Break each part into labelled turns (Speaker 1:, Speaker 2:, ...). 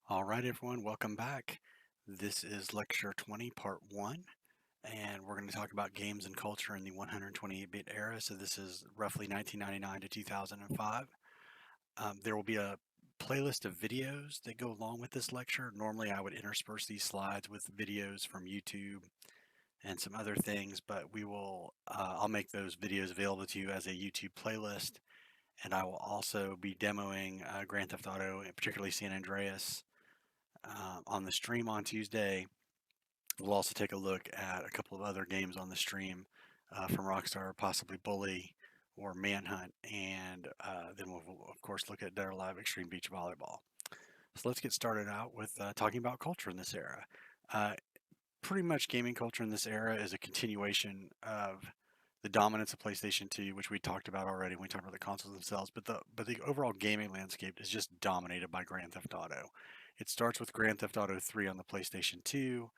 Speaker 1: All right, everyone, welcome back. This is Lecture 20, Part 1, and we're going to talk about games and culture in the 128-bit era. So this is roughly 1999 to 2005. There will be a playlist of videos that go along with this lecture. Normally, I would intersperse these slides with videos from YouTube and some other things, but I'll make those videos available to you as a YouTube playlist, and I will also be demoing Grand Theft Auto, and particularly San Andreas, on the stream on Tuesday. We'll also take a look at a couple of other games on the stream from Rockstar, possibly Bully or Manhunt, and then we'll, of course, look at Dead or Alive Extreme Beach Volleyball. So let's get started out with talking about culture in this era. Uh, Pretty much gaming culture in this era is a continuation of the dominance of PlayStation 2, which we talked about already when we talked about the consoles themselves. But the overall gaming landscape is just dominated by Grand Theft Auto. It starts with Grand Theft Auto 3 on the PlayStation 2,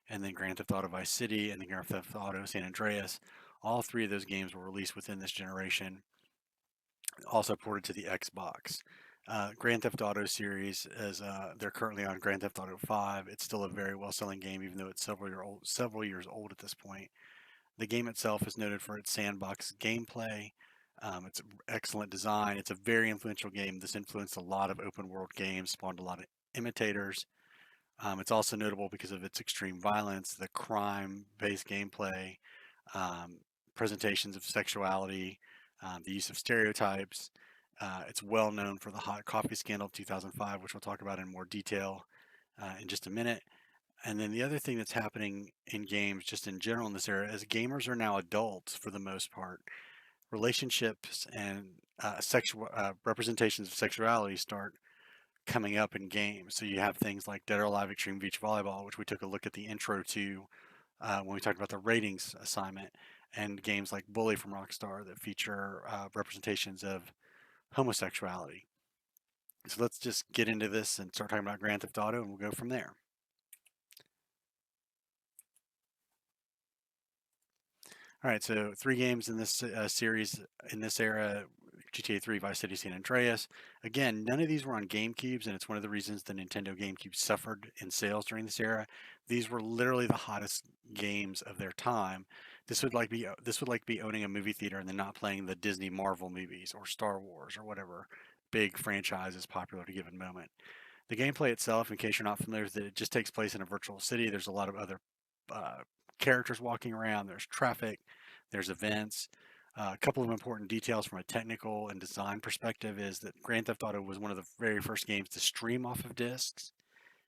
Speaker 1: and then Grand Theft Auto Vice City, and then Grand Theft Auto San Andreas. All three of those games were released within this generation, also ported to the Xbox. Grand Theft Auto series is they're currently on Grand Theft Auto 5. It's still a very well-selling game, even though it's several years old at this point. The game itself is noted for its sandbox gameplay. It's excellent design. It's a very influential game. This influenced a lot of open world games, spawned a lot of imitators. It's also notable because of its extreme violence, the crime based gameplay, um, presentations of sexuality, the use of stereotypes. It's well known for the hot coffee scandal of 2005, which we'll talk about in more detail in just a minute. And then the other thing that's happening in games, just in general in this era, is gamers are now adults for the most part. Relationships and sexual representations of sexuality start coming up in games. So you have things like Dead or Alive Extreme Beach Volleyball, which we took a look at the intro to when we talked about the ratings assignment, and games like Bully from Rockstar that feature representations of homosexuality. So let's just get into this and start talking about Grand Theft Auto, and we'll go from there. All right, so three games in this series in this era: GTA 3, Vice City, San Andreas. Again, none of these were on GameCubes, and it's one of the reasons the Nintendo GameCube suffered in sales during this era. These were literally the hottest games of their time. This would like be owning a movie theater and then not playing the Disney Marvel movies or Star Wars or whatever big franchise is popular at a given moment. The gameplay itself, in case you're not familiar with it, it just takes place in a virtual city. There's a lot of other uh, characters walking around. There's traffic. There's events. A couple of important details from a technical and design perspective is that Grand Theft Auto was one of the very first games to stream off of discs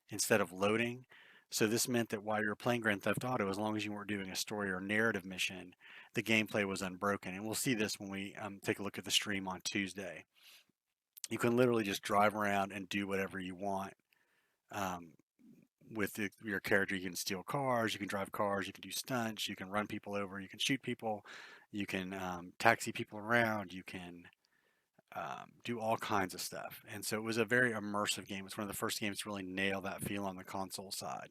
Speaker 1: instead of loading. So this meant that while you were playing Grand Theft Auto, as long as you weren't doing a story or narrative mission, the gameplay was unbroken. And we'll see this when we take a look at the stream on Tuesday. You can literally just drive around and do whatever you want um, with your character. You can steal cars, you can drive cars, you can do stunts, you can run people over, you can shoot people, you can taxi people around, you can do all kinds of stuff. And so it was a very immersive game. It's one of the first games to really nail that feel on the console side.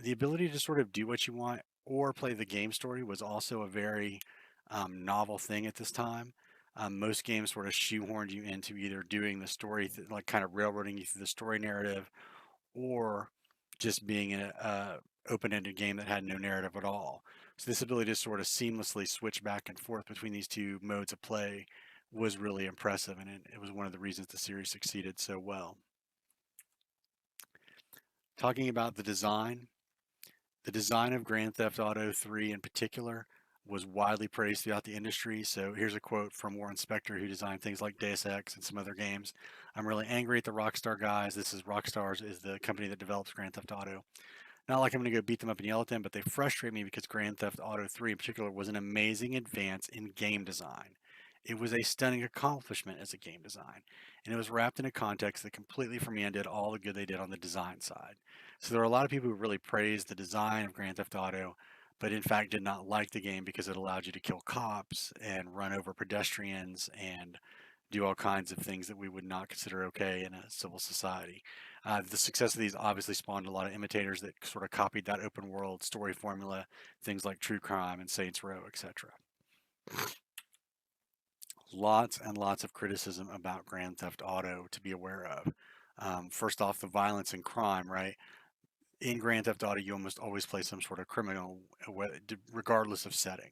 Speaker 1: The ability to sort of do what you want or play the game story was also a very novel thing at this time. Most games sort of shoehorned you into either doing the story, like kind of railroading you through the story narrative, or just being a open-ended game that had no narrative at all. So this ability to sort of seamlessly switch back and forth between these two modes of play was really impressive, and it was one of the reasons the series succeeded so well. Talking about the design of Grand Theft Auto 3 in particular was widely praised throughout the industry. So here's a quote from Warren Spector, who designed things like Deus Ex and some other games. I'm really angry at the Rockstar guys. This is Rockstar's is the company that develops Grand Theft Auto. Not like I'm going to go beat them up and yell at them, but they frustrate me because Grand Theft Auto 3 in particular was an amazing advance in game design. It was a stunning accomplishment as a game design, and it was wrapped in a context that completely for me undid all the good they did on the design side. So there are a lot of people who really praised the design of Grand Theft Auto, but in fact did not like the game because it allowed you to kill cops and run over pedestrians and do all kinds of things that we would not consider okay in a civil society. The success of these obviously spawned a lot of imitators that sort of copied that open world story formula, things like True Crime and Saints Row, etc. Lots and lots of criticism about Grand Theft Auto to be aware of. First off, the violence and crime, right? In Grand Theft Auto, you almost always play some sort of criminal, regardless of setting.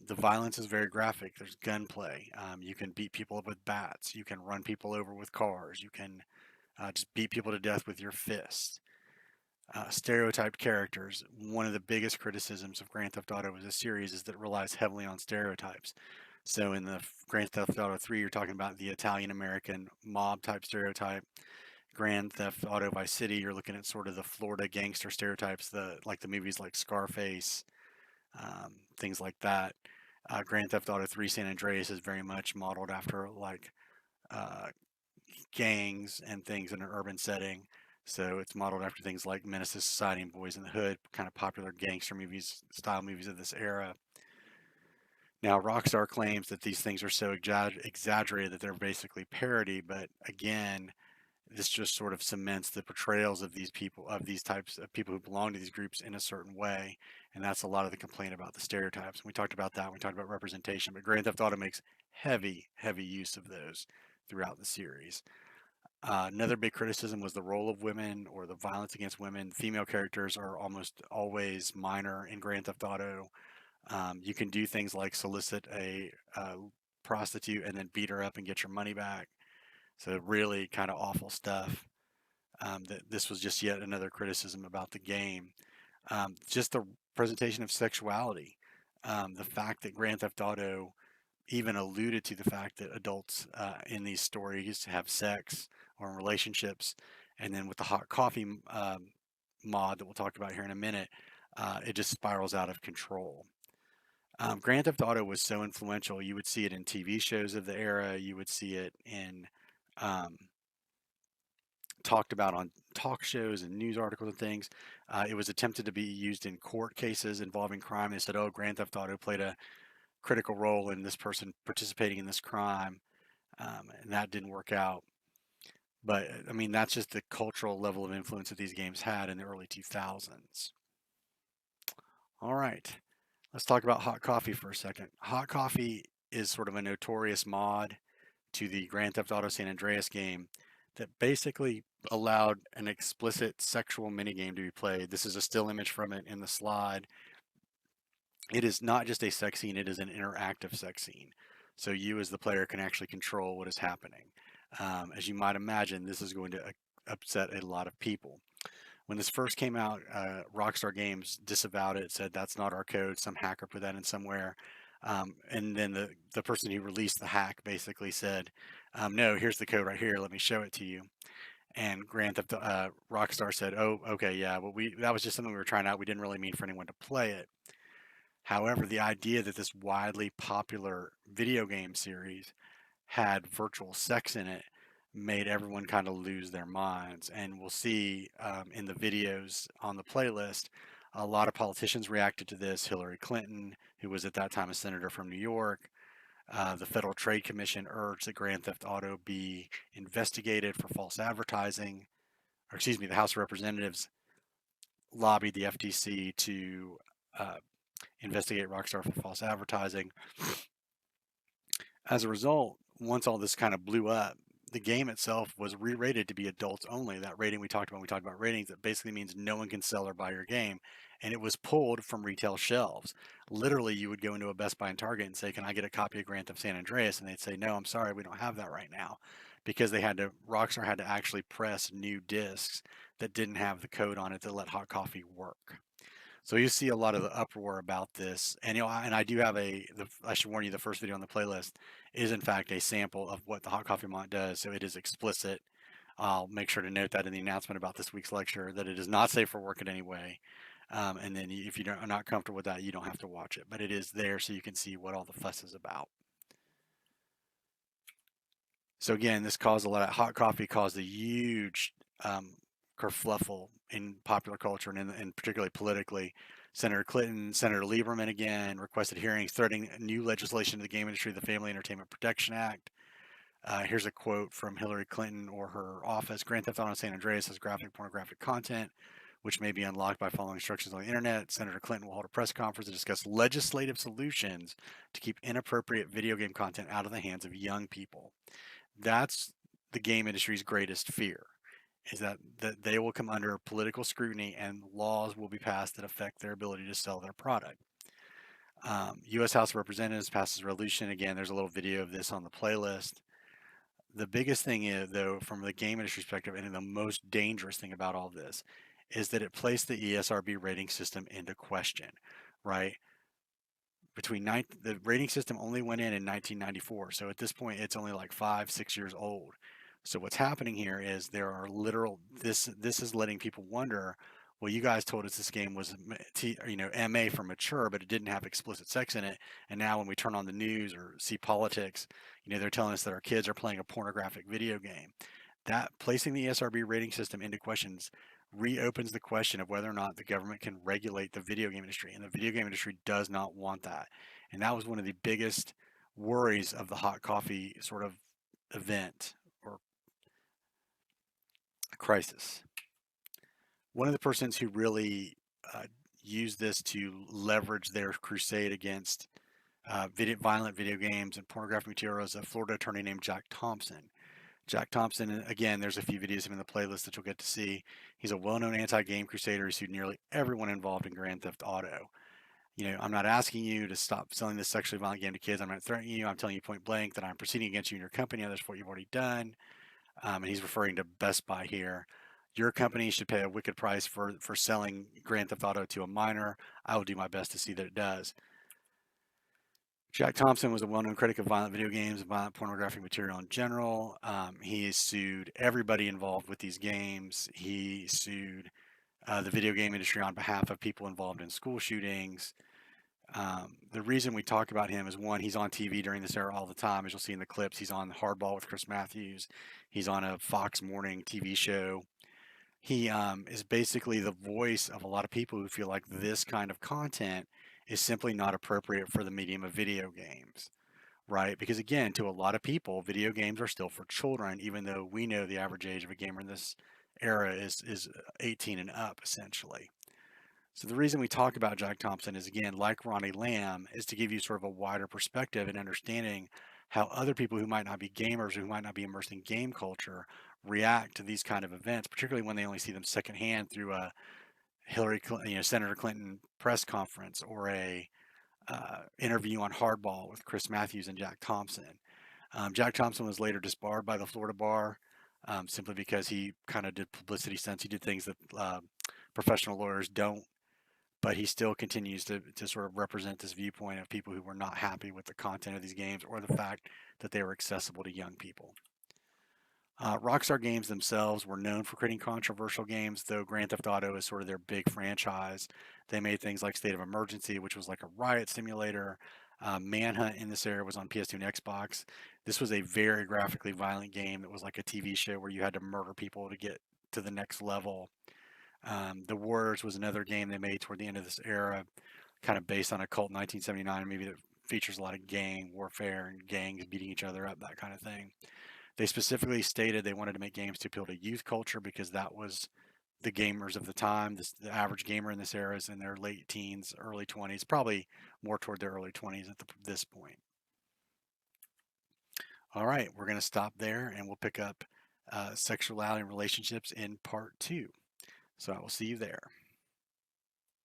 Speaker 1: The violence is very graphic. There's gunplay. You can beat people up with bats. You can run people over with cars. You can just beat people to death with your fists. Stereotyped characters. One of the biggest criticisms of Grand Theft Auto as a series is that it relies heavily on stereotypes. So in the Grand Theft Auto 3, you're talking about the Italian American mob type stereotype. Grand Theft Auto Vice City, you're looking at sort of the Florida gangster stereotypes, the movies like Scarface, things like that. Grand Theft Auto 3 San Andreas is very much modeled after like uh, gangs and things in an urban setting. So it's modeled after things like Menace to Society and Boys in the Hood, kind of popular gangster movies, style movies of this era. Now, Rockstar claims that these things are so exaggerated that they're basically parody, but again, this just sort of cements the portrayals of these people, of these types of people who belong to these groups in a certain way. And that's a lot of the complaint about the stereotypes. We talked about that. We talked about representation, but Grand Theft Auto makes heavy, heavy use of those throughout the series. Another big criticism was the role of women or the violence against women. Female characters are almost always minor in Grand Theft Auto. You can do things like solicit a prostitute and then beat her up and get your money back. So really kind of awful stuff. That this was just yet another criticism about the game. Just the presentation of sexuality. The fact that Grand Theft Auto even alluded to the fact that adults in these stories have sex or in relationships. And then with the hot coffee mod that we'll talk about here in a minute, it just spirals out of control. Grand Theft Auto was so influential. You would see it in TV shows of the era. You would see it in um, talked about on talk shows and news articles and things. It was attempted to be used in court cases involving crime. They said, "Oh, Grand Theft Auto played a critical role in this person participating in this crime," and that didn't work out. But I mean, that's just the cultural level of influence that these games had in the early 2000s. All right, let's talk about hot coffee for a second. Hot coffee is sort of a notorious mod to the Grand Theft Auto San Andreas game that basically allowed an explicit sexual minigame to be played. This is a still image from it in the slide. It is not just a sex scene, it is an interactive sex scene. So you as the player can actually control what is happening. As you might imagine, this is going to upset a lot of people. When this first came out, Rockstar Games disavowed it, said that's not our code. Some hacker put that in somewhere. And then the person who released the hack basically said, no, here's the code right here. Let me show it to you. And Rockstar said, oh, okay, yeah, well, that was just something we were trying out. We didn't really mean for anyone to play it. However, the idea that this widely popular video game series had virtual sex in it made everyone kind of lose their minds. And we'll see in the videos on the playlist, a lot of politicians reacted to this. Hillary Clinton, who was at that time a senator from New York, the Federal Trade Commission urged that Grand Theft Auto be investigated for false advertising. Or excuse me, the House of Representatives lobbied the FTC to uh, investigate Rockstar for false advertising. As a result, once all this kind of blew up, the game itself was re-rated to be adults only. That rating we talked about ratings, that basically means no one can sell or buy your game. And it was pulled from retail shelves. Literally, you would go into a Best Buy and Target and say, "Can I get a copy of Grand Theft San Andreas?" And they'd say, "No, I'm sorry, we don't have that right now," because Rockstar had to actually press new discs that didn't have the code on it that let hot coffee work. So you see a lot of the uproar about this, and and I do have I should warn you, the first video on the playlist is in fact a sample of what the hot coffee mod does. So it is explicit. I'll make sure to note that in the announcement about this week's lecture that it is not safe for work in any way. And then if are not comfortable with that, you don't have to watch it, but it is there so you can see what all the fuss is about. So again, this caused a lot of hot coffee caused a huge kerfluffle in popular culture and particularly politically. Senator Clinton, Senator Lieberman again requested hearings threatening new legislation to the game industry, the Family Entertainment Protection Act. Here's a quote from Hillary Clinton or her office. Grand Theft Auto San Andreas has pornographic content, which may be unlocked by following instructions on the internet. Senator Clinton will hold a press conference to discuss legislative solutions to keep inappropriate video game content out of the hands of young people. That's the game industry's greatest fear, is that they will come under political scrutiny and laws will be passed that affect their ability to sell their product. U.S. House of Representatives passes a resolution. Again, there's a little video of this on the playlist. The biggest thing is, though, from the game industry perspective, and the most dangerous thing about all this, is that it placed the ESRB rating system into question, right? The rating system only went in 1994, so at this point it's only like 5, 6 years old. So what's happening here is there are literal this is letting people wonder, well, you guys told us this game was MA for mature, but it didn't have explicit sex in it, and now when we turn on the news or see politics, they're telling us that our kids are playing a pornographic video game. That placing the ESRB rating system into questions reopens the question of whether or not the government can regulate the video game industry, and the video game industry does not want that. And that was one of the biggest worries of the hot coffee sort of event or crisis. One of the persons who really uh, used this to leverage their crusade against violent video games and pornographic material is a Florida attorney named Jack Thompson. Jack Thompson, again, there's a few videos of him in the playlist that you'll get to see. He's a well-known anti-game crusader who sued nearly everyone involved in Grand Theft Auto. I'm not asking you to stop selling this sexually violent game to kids. I'm not threatening you. I'm telling you point blank that I'm proceeding against you and your company. That's what you've already done. And he's referring to Best Buy here. Your company should pay a wicked price for selling Grand Theft Auto to a minor. I will do my best to see that it does. Jack Thompson was a well-known critic of violent video games and violent pornographic material in general. He sued everybody involved with these games. He sued the video game industry on behalf of people involved in school shootings. The reason we talk about him is, one, he's on TV during this era all the time. As you'll see in the clips, he's on Hardball with Chris Matthews. He's on a Fox morning TV show. He is basically the voice of a lot of people who feel like this kind of content is simply not appropriate for the medium of video games, right? Because again, to a lot of people, video games are still for children, even though we know the average age of a gamer in this era is 18 and up, essentially. So the reason we talk about Jack Thompson is, again, like Ronnie Lamb, is to give you sort of a wider perspective and understanding how other people who might not be gamers or who might not be immersed in game culture react to these kind of events, particularly when they only see them secondhand through a Senator Clinton press conference or a interview on Hardball with Chris Matthews and Jack Thompson. Jack Thompson was later disbarred by the Florida bar simply because he kind of did publicity stunts. He did things that professional lawyers don't, but he still continues to sort of represent this viewpoint of people who were not happy with the content of these games or the fact that they were accessible to young people. Rockstar Games themselves were known for creating controversial games, though Grand Theft Auto is sort of their big franchise. They made things like State of Emergency, which was like a riot simulator. Manhunt in this era was on PS2 and Xbox. This was a very graphically violent game that was like a TV show where you had to murder people to get to the next level. The Warriors was another game they made toward the end of this era, kind of based on a cult in 1979, maybe that features a lot of gang warfare and gangs beating each other up, that kind of thing. They specifically stated they wanted to make games to appeal to youth culture because that was the gamers of the time. The average gamer in this era is in their late teens, early 20s, probably more toward their early 20s at this point. All right, we're going to stop there and we'll pick up sexuality and relationships in part 2. So I will see you there.